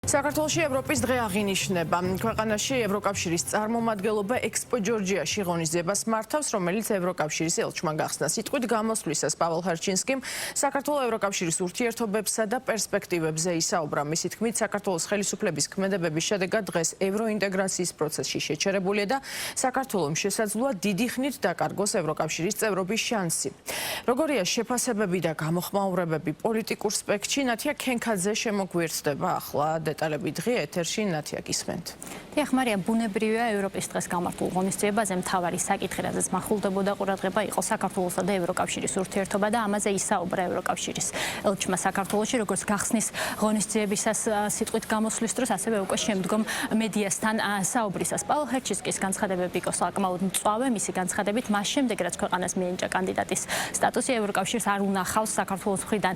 საქართველოში ევროპის დღე აღინიშნება. ქვეყანაში ევროკავშირის წარმომადგენლობა ექსპო ჯორჯიაში ღონისძიებას მართავს, რომელიც ევროკავშირის ელჩმა გახსნა. სიტყვით გამოსვლისას პაվել ჰარჩინსკიმ საქართველოს ევროკავშირის ურთიერთობებსა და პერსპექტივებზე ისაუბრა. მისი თქმით, საქართველოს ხელისუფლების ქმედებების შედეგად დღეს ევროინტეგრაციის პროცესში შეჩერებულია და საქართველოს შესაძლოა დიდი ხნით დაკარგოს ევროკავშირის წევრობის შანსი. როგორია შეფასებები და გამოხმაურებები პოლიტიკურ სპექტრში, ნათია ქენქაძე შემოგვიერთდება ახლა. დეტალები დღე ეთერში ნათია გისმენთ. დიახ, მარია, ბუნებრივია ევროპის დღეს გამართულ ღონისძიებაზე მთავარი საკითხი, რაზეც მახულდებოდა ყურადღება, იყო საქართველოსა და ევროკავშირის ურთიერთობა და ამაზე ისაუბრა ევროკავშირის ელჩმა საქართველოში, როგორც გახსნის ღონისძიებისას სიტყვით გამოსვლის დროს, ასევე უკვე შემდგომ მედიასთან საუბრისას. პაվել ჰარჩინსკის განცხადებები იყო საკმაოდ მწვავე, მისი განცხადებით, მას შემდეგ, რაც ქვეყანას მიენიჭა კანდიდატის სტატუსი, ევროკავშირს არ უნახავს საქართველოს მხრიდან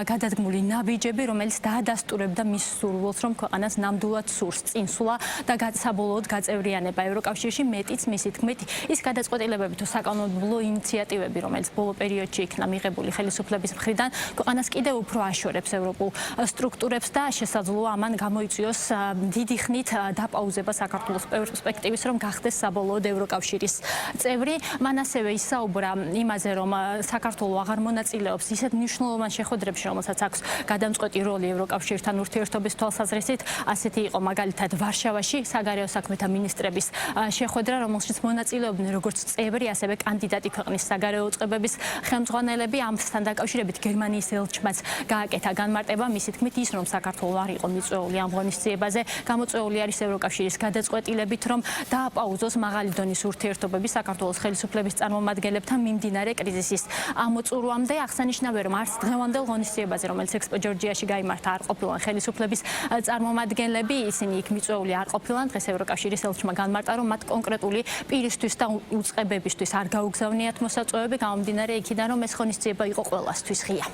გადადგმული ნაბიჯები, რომელიც დაადასტურებდა მის სურვილს, რომ ქვეყანას ნამდვილად სურს წინსვლა და საბოლოოდ გაწევრიანება ევროკავშირში. მეტიც მისი თქმით, ის გადაწყვეტილებები თუ საკანონმდებლო ინიციატივები, რომელიც ბოლო პერიოდში იქნა მიღებული ხელისუფლების მხრიდან, ქვეყანას კიდევ უფრო აშორებს ევროპულ სტრუქტურებს და შესაძლოა ამან გამოიწვიოს დიდი ხნით დაპაუზება საქართველოს პერსპექტივის, რომ გახდეს საბოლოოდ ევროკავშირის წევრი. მან ასევე ისაუბრა იმაზე, რომ საქართველო აღარ მონაწილეობს ისეთ მნიშვნელოვან შეხვედრებში, რომელსაც აქვს გადამწყვეტი როლი ევროკავშირთან ურთიერთობის თვალსაზრისით. ასეთი იყო მაგალითად ვარშავაში საგარეო საქმეთა მინისტრების შეხვედრა, რომელშიც მონაწილეობდნენ როგორც წევრი, ასევე კანდიდატი ქვეყნის საგარეო წყებების ხელმძღვანელები. ამასთან დაკავშირებით გერმანიის ელჩმაც გააკეთა განმარტება. მისი თქმით, ის რომ საქართველო არ იყო მიწვეული ამ ღონისძიებაზე, გამოწვეული არის ევროკავშირის გადაწყვეტილებით, რომ დააპაუზოს მაღალი დონის ურთიერთობები საქართველოს ხელისუფლების წარმომადგენლებთან მიმდინარე კრიზისის ამოწურვამდე. აღსანიშნავია, რომ არც დღევანდელ ღონისძიებაზე, რომელიც ექსპო ჯორჯიაში გაიმართა, არ ყოფილან ხელისუფლების წარმომადგენლები, ისინი იქ მიწვეული არ ყოფილან. დღეს ევროკავშირის ელჩმა განმარტა, რომ მათ კონკრეტული პირისთვის და უწყებებისთვის არ გაუგზავნიათ მოსაწვევები, გამომდინარე იქიდან, რომ ეს ღონისძიება იყო ყველასთვის ღია.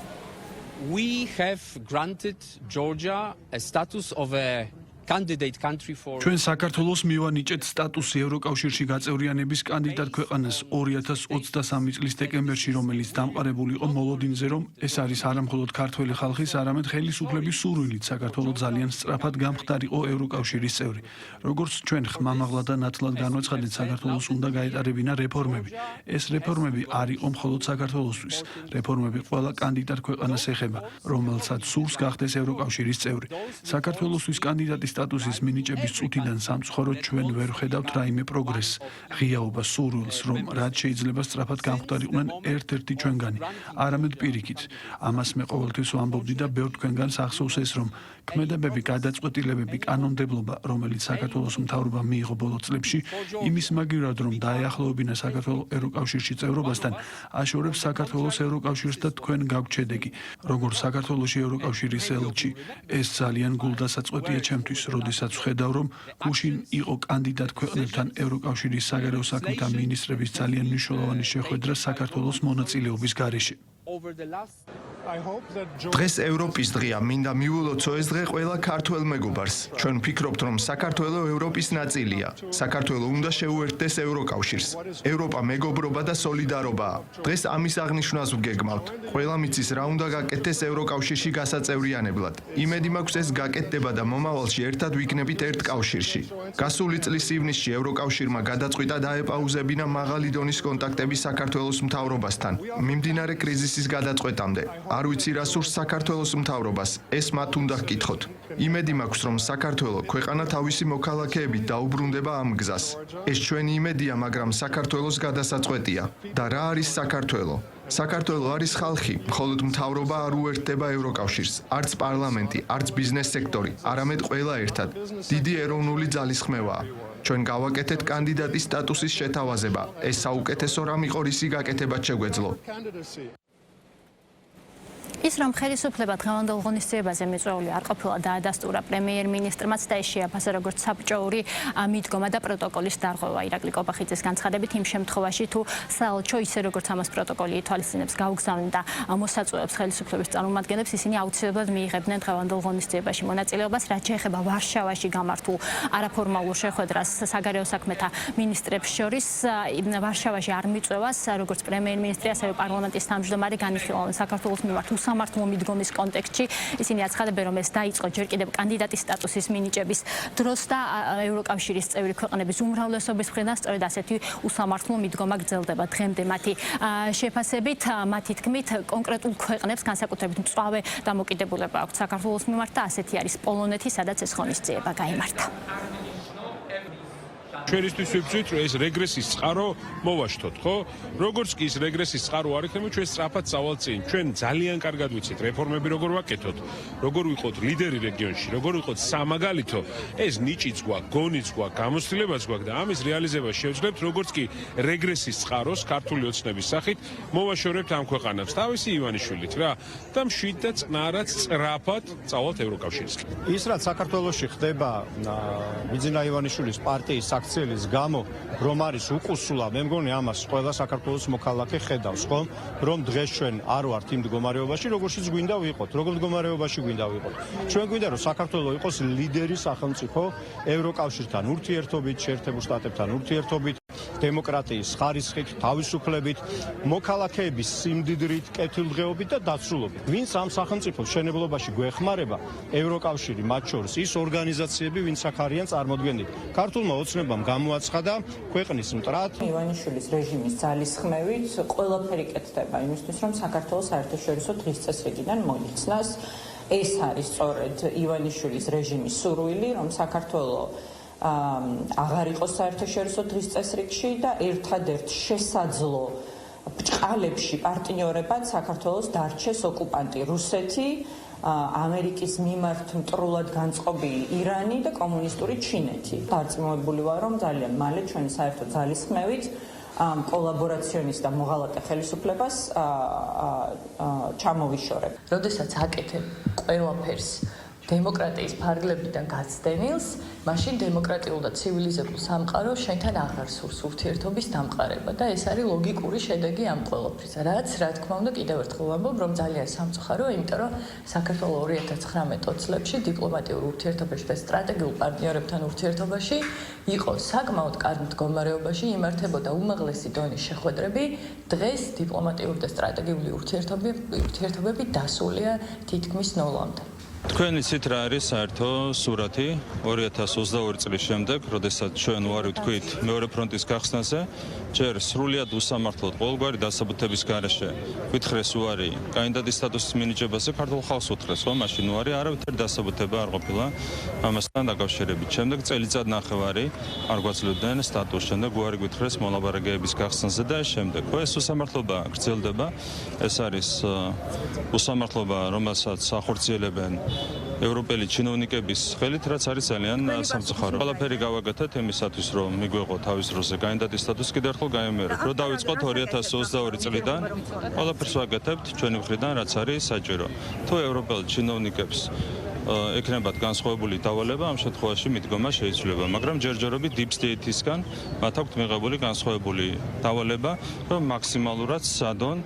We have granted Georgia a status of a candidate country for ჩვენ საქართველოს მივანიჭეთ სტატუსი ევროკავშირში გაწევრიანების კანდიდატ ქვეყანას 2023 წლის დეკემბერში, რომელიც დამყარებული იყო მოლოდინზე, რომ ეს არის არა მხოლოდ ქართველი ხალხის, არამედ ხელისუფლების სურვილით საქართველოს ძალიან სწრაფად გამხდარიყო ევროკავშირის წევრი. როგორც ჩვენ ხმამაღლა და ნათლად განვაცხადეთ, საქართველოს უნდა გაეტარებინა რეფორმები. ეს რეფორმები არ იყო მხოლოდ საქართველოსთვის. რეფორმები ყველა კანდიდატ ქვეყანას ეხება, რომელსაც სურს გახდეს ევროკავშირის წევრი. საქართველოსთვის კანდიდატის სტატუსის მინიჭების წუთიდან სამწუხაროდ ჩვენ ვერ ხედავთ რაიმე პროგრესს. ღიაობა სურვილს, რომ რაც შეიძლება სწრაფად გამხდარიყვნენ ერთ-ერთი ჩვენგანი, არამედ პირიქით. ამას მე ყოველთვის ვამბობდი და ბევრ თქვენგანს ახსოვს ეს, რომ ქმედებები, გადაწყვეტილებები, კანონმდებლობა, რომელიც საქართველოს მთავრობამ მიიღო ბოლო წლებში, იმის მაგივრად, რომ დაეახლოვებინა საქართველოს ევროკავშირში წევრობასთან, აშორებს საქართველოს ევროკავშირს და თქვენ გაქვთ შედეგი. როგორც საქართველოში ევროკავშირის ელჩი, ეს ძალიან გულდასაწყვეტია ჩემთვის. როდესაც ვხედავ, რომ გუშინ იყო კანდიდატ ქვეყნებთან ევროკავშირის საგარეო საქმეთა მინისტრების ძალიან მნიშვნელოვანი შეხვედრა საქართველოს მონაწილეობის გარეშე. დღეს ევროპის დღეა, მინდა მივულოცო ეს დღე ყველა ქართველ მეგობარს. ჩვენ ვფიქრობთ, რომ საქართველო ევროპის ნაწილია. საქართველო უნდა შეუერთდეს ევროკავშირს. ევროპა მეგობრობა და სოლიდარობაა. დღეს ამის აღნიშვნას ვგეგმავთ. ყველა მიცის რა უნდა გაკეთდეს ევროკავშირში გასაწევრიანებლად. იმედი მაქვს ეს გაკეთდება და მომავალში ერთად ვიქნებით ერთ კავშირში. გასული წლის ივნისში ევროკავშირმა გადაწყვიტა დაეპაუზებინა მაღალი დონის კონტაქტები საქართველოს მთავრობასთან. მიმდინარე კრიზისის გადაწყვეტამდე. არ ვიცი რა სურს საქართველოს მთავრობას, ეს მათ უნდა ჰკითხოთ. იმედი მაქვს, რომ საქართველო ქვეყანა თავისი მოქალაქეებით დაუბრუნდება ამ გზას. ეს ჩვენი იმედია, მაგრამ საქართველოს გადასაწყვეტია. და რა არის საქართველო? საქართველო არის ხალხი, მხოლოდ მთავრობა არ უერთდება ევროკავშირს, არც პარლამენტი, არც ბიზნეს სექტორი, არამედ ყველა ერთად. დიდი ეროვნული ძალისხმევაა. ჩვენ გავაკეთეთ კანდიდატის სტატუსის შეთავაზება. ეს საუკეთესო რამ იყო, რისი გაკეთებაც შეგვეძლო. ის რომ ხელისუფლება დღევანდელ ღონისძიებაზე მიწვეული არ ყოფილა დაადასტურა პრემიერ-მინისტრმაც და ეს შეაფასა როგორც საბჭოური მიდგომა და პროტოკოლის დარღვევა. ირაკლი კობახიძის განცხადებით, იმ შემთხვევაში თუ საელჩო ისე როგორც ამას პროტოკოლი ითვალისწინებს გაუგზავნიდა მოსაწვევებს ხელისუფლების წარმომადგენლებს, ისინი აუცილებლად მიიღებდნენ დღევანდელ ღონისძიებაში მონაწილეობას. რაც შეეხება ვარშავაში გამართულ არაფორმალურ შეხვედრას საგარეო საქმეთა მინისტრებს შორის, ვარშავაში არ მიწვევას როგორც პრემიერ-მინისტრი, ასევე პარლამენტის თავმჯდომარე განიხილავენ საქართველოს მიმართ უსამართლო მიდგომის კონტექსტში. ისინი აცხადებენ, რომ ეს დაიწყო ჯერ კიდევ კანდიდატის სტატუსის მინიჭების დროს და ევროკავშირის წევრი ქვეყნების უმრავლესობის მხრიდან სწორედ ასეთი უსამართლო მიდგომა გრძელდება დღემდე. მათი შეფასებით, მათი თქმით, კონკრეტულ ქვეყნებს განსაკუთრებით მწვავე დამოკიდებულება აქვს საქართველოს მიმართ და ასეთი არის პოლონეთი, სადაც ეს ღონისძიება გაიმართა. ჩვენისთვის ვიფიქრეთ, რომ ეს რეგრესის წყარო მოვაშთოთ, ხო? როგორც კი ეს რეგრესის წყარო არ იქნება, ჩვენ სწრაფად წავალ წინ. ჩვენ ძალიან კარგად ვიცით რეფორმები როგორ ვაკეთოთ, როგორ ვიყოთ ლიდერი რეგიონში, როგორ ვიყოთ სამაგალითო. ეს ნიჭიც გვაქვს, გონიც გვაქვს, გამოცდილებაც გვაქვს და ამის რეალიზებას შევძლებთ, როგორც კი რეგრესის წყაროს ქართული ოცნების სახით მოვაშორებთ ამ ქვეყანებს. თავისი ივანიშვილით რა და მშვიდ და წყნარად სწრაფად წავალთ ევროკავშირისკენ. ის რაც საქართველოში ხდება ბიძინა ივანიშვილის პარტიის აქციების გამო, რომ არის უყუსულა, მე მგონი ამას ყველა საქართველოს მოქალაქე ხედავს, ხომ? რომ დღეს ჩვენ არ ვართ იმ მდგომარეობაში, როგორშიც გვინდა ვიყოთ, როგორ მდგომარეობაში გვინდა ვიყოთ. ჩვენ გვინდა რომ საქართველო იყოს ლიდერი სახელმწიფო ევროკავშირთან ურთიერთობით, შეერთებულ შტატებთან ურთიერთობით, დემოკრატიის ხარისხით, თავისუფლებით, მოქალაქეების სიმდიდრით, კეთილდღეობით და დაცულობით. ვინც ამ სახელმწიფოს მშენებლობაში გვეხმარება, ევროკავშირი მათ შორის ის ორგანიზაციები, ვინც აქ არიან წარმოდგენილი. ქართულმა ოცნებამ გამოაცხადა ქვეყნის მტრად ივანიშვილის რეჟიმის ძალისხმევით ყველაფერი კეთდება იმისთვის, რომ საქართველოს საერთაშორისო დღის წესრიგიდან მოიხსნას. ეს არის სწორედ ივანიშვილის რეჟიმის სურვილი, რომ საქართველო აღარ იყოს საერთაშორისო დღის წესრიგში და ერთადერთ შესაძლო ბრჭყალებში პარტნიორებად საქართველოს დარჩეს ოკუპანტი რუსეთი, ამერიკის მიმართ მტრულად განწყობილი ირანი და კომუნისტური ჩინეთი. დარწმუნებული ვარ, რომ ძალიან მალე ჩვენი საერთო ძალისხმევით კოლაბორაციონის და მოღალატე ხელისუფლებას ჩამოვიშორებ. როდესაც აკეთებ ყველაფერს დემოკრატიის ფარგლებიდან გაცდენილს, მაშინ დემოკრატიულ და ცივილიზებულ სამყაროს შენთან აღარ სურს ურთიერთობის დამყარება და ეს არის ლოგიკური შედეგი ამ ყველაფრისა. რაც რა თქმა უნდა კიდევ ერთხელ ვამბობ, რომ ძალიან სამწუხაროა, იმიტომ რომ საქართველოს 2019 წლებში დიპლომატიურ ურთიერთობაში და სტრატეგიულ პარტნიორებთან ურთიერთობაში იყო საკმაოდ კარგ მდგომარეობაში, იმართებოდა უმაღლესი დონის შეხვედრები. დღეს დიპლომატიური და სტრატეგიული ურთიერთობები დასულია თითქმის ნულამდე. თქვენ იცით რა არის საერთო სურათი 2022 წლის შემდეგ, როდესაც ჩვენ უარი ვთქვით მეორე ფრონტის გახსნაზე, ჯერ სრულიად უსამართლოდ ყოველგვარი დასაბუთების გარეშე გვითხრეს უარი კანდიდატის სტატუსის მინიჭებაზე, ქართულ ხალხს უთხრეს, რომ მაშინ უარი არავითარი დასაბუთება არ ყოფილა ამასთან დაკავშირებით. შემდეგ წელიწად ნახევარი არ გვაძლევდნენ სტატუსს, შემდეგ უარი გვითხრეს მოლაპარაკებების გახსნაზე და შემდეგ. ეს უსამართლობა გრძელდება, ეს არის უსამართლობა, რომელსაც ახორციელებენ ევროპელი ჩინოვნიკების ხელით, რაც არის ძალიან სამწუხარო. ყველაფერი გავაკეთეთ იმისათვის, რომ მიგვეღო თავის დროზე კანდიდატის სტატუსი კიდევ ერთხელ გაიმეორებ. რო დავიწყოთ 2022 წლიდან, ყველაფერს ვაკეთებთ ჩვენი მხრიდან, რაც არის საჭირო. თუ ევროპელ ჩინოვნიკებს ექნებათ განსხვავებული დავალება, ამ შემთხვევაში მიდგომა შეიძლება, მაგრამ ჯერჯერობით deep state-ისგან მათ აქვთ მიღებული განსხვავებული დავალება, რომ მაქსიმალურად სადონ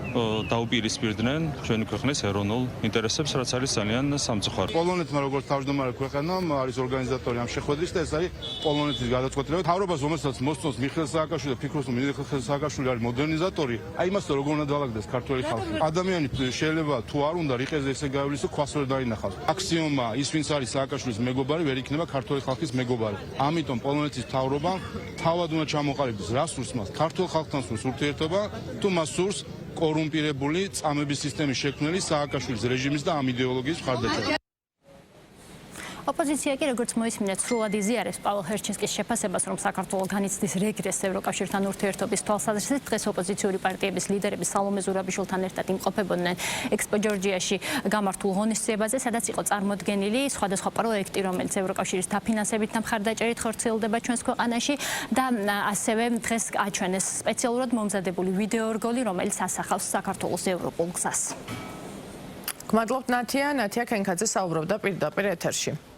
დაუპირისპირდნენ ჩვენი ქვეყნის ეროვნულ ინტერესებს, რაც არის ძალიან სამწუხარო. პოლონეთმა როგორც თავმჯდომარე ქვეყანამ არის ორგანიზატორი ამ შეხვედრის და ეს არის პოლონეთის გადაწყვეტილება. მთავრობას, რომელსაც მოსწონს მიხეილ სააკაშვილი და ფიქრობს, რომ მიხეილ სააკაშვილი არის მოდერნიზატორი, აი იმასთან როგორ უნდა დაალაგდეს ქართველი ხალხი. ადამიანი შეიძლება თუ არ უნდა რიყეზე ესე გაივლისო, ქვას ვერ დაინახავს. აქსიომა ის, ვინც არის სააკაშვილის მეგობარი, ვერ იქნება ქართველი ხალხის მეგობარი. ამიტომ პოლონეთის მთავრობამ თავად უნდა ჩამოყალიბდეს, რა სურს მას, ქართულ ხალხთან სურს ურთიერთობა, თუ მას სურს კორუმპირებული წამების სისტემის შექმნელი სააკაშვილის რეჟიმის და ამ იდეოლოგიის მხარდაჭერა. ოპოზიცია კი როგორც მოისმინეთ, სრულად იზიარებს პაველ ჰერჩინსკის შეფასებას, რომ საქართველო განიცდის რეგრესს ევროკავშირთან ურთიერთობის თვალსაზრისით. დღეს ოპოზიციური პარტიების ლიდერები სალომე ზურაბიშვილთან ერთად იმყოფებოდნენ ექსპო ჯორჯიაში გამართულ ღონისძიებაზე, სადაც იყო წარმოდგენილი სხვადასხვა პროექტი, რომელიც ევროკავშირის დაფინანსებით და მხარდაჭერით ხორციელდება ჩვენს ქვეყანაში და ასევე დღეს აჩვენეს სპეციალურად მომზადებული ვიდეორგოლი, რომელიც ასახავს საქართველოს ევროპულ გზას. გმადლობთ ნათია, ნათია ქენქაძე საუბრობდა პირდაპირ ეთერში.